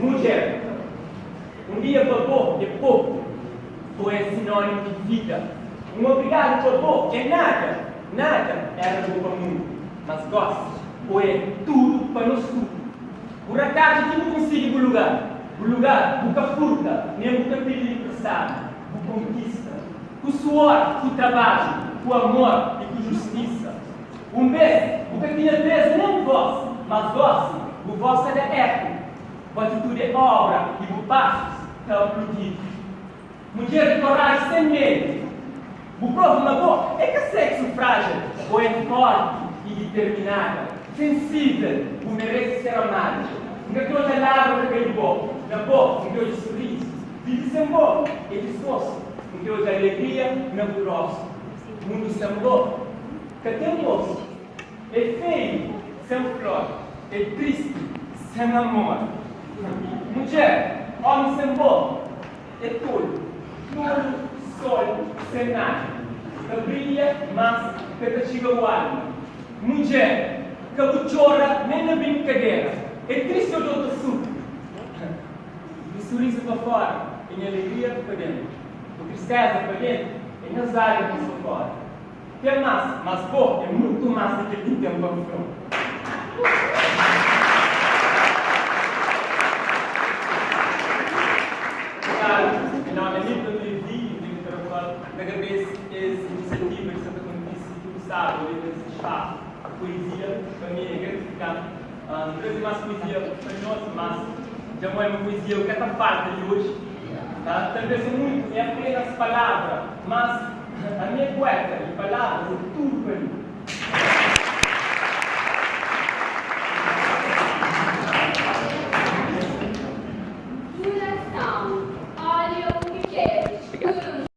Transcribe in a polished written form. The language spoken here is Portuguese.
Mulher. Um dia babou é pouco, ou é sinônimo de vida. Um obrigado babou é nada. Nada era do para o mundo. Mas gosta, ou é tudo para nós tudo. Por acaso, que não consigo o lugar. O lugar, nunca furta, nem nunca pede emprestado. O conquista. O suor, o trabalho, o amor e com justiça. Um beijo, o que tinha vez nem voz, mas voz, o vosso é de eco. Pode tudo é obra e o passos é aplaudido. Mulher de coragem sem medo. O povo na boca é que é sexo frágil, ou é forte e determinada, sensível, o merece ser amado. Nunca que hoje lavra naquele boca, na boca, nunca hoje sorriso, vive sem boca, é disposto, nunca hoje alegria, na grossa. O mundo sem boca, cadê o moço? É feio, sem flor, é triste, sem amor. Mulher, homem sem boca, é tolo, tolo, sol, sem nada. Que brilha, mas que chega o alma. Mulher, que chora nem na brincadeira. É triste o outro sufre. De sorriso para fora, em alegria para dentro. De tristeza para dentro, em azar para fora. Tem massa, mas bom, é muito mais do que tem tempo para fora. Em nome do Levi, na cabeça essa iniciativa que Santa Contícia que o Estado, esse espaço, a poesia, para mim é gratificante. Trazer mais poesia para nós, mas já não é uma poesia, o que está falta de hoje. Talvez muito, é apenas palavra, mas a minha poeta e palavras é tudo para mim.